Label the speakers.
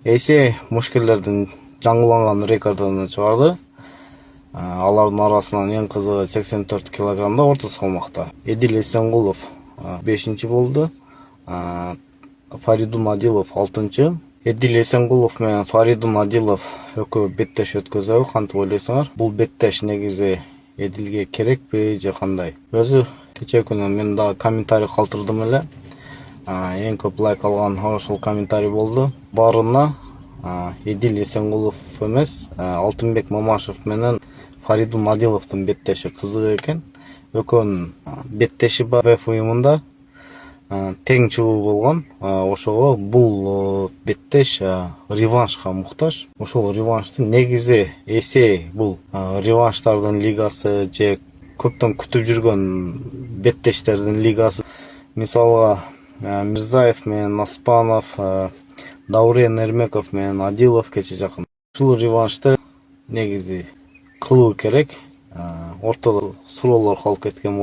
Speaker 1: эсе мушкерлердин жаңыланган рекордун чыгарды. Алардын арасынан эң кызыгы 84 килограммда орто салмакта. Эдил Эсенгулов 5-чи болду. Фаридун Адилов 6-чы. Эдил Эсенгулов менен Фаридун Адилов экөө беттеш өткөзөбү, кантип ойлойсуңар? Бул беттеш негизи Эдилге керекпи же кандай? Өзү кечээ күнү мен дагы комментарий калтырдым эле. Эң көп лайк алган ошол комментарий болду. Барына Эдил Эсенгулов эмес, Алтынбек Мамашев менен Фаридун Адиловдун беттеши кызык экен. Экөөнүн беттеши бар ВФ уюмунда тең чыгуу болгон. Ошого бул беттеш реваншка муктаж. Ошол реванштын негизи эсе бул реванштардын лигасы же көптөн күтүп жүргөн беттештердин лигасы. Мисалга Мирзаев менен Аспанов, Даурен Эрмеков менен Адилов кече жакын. Ушул реваншты негизи кылуу керек. Ортодо суроолор калып кеткен.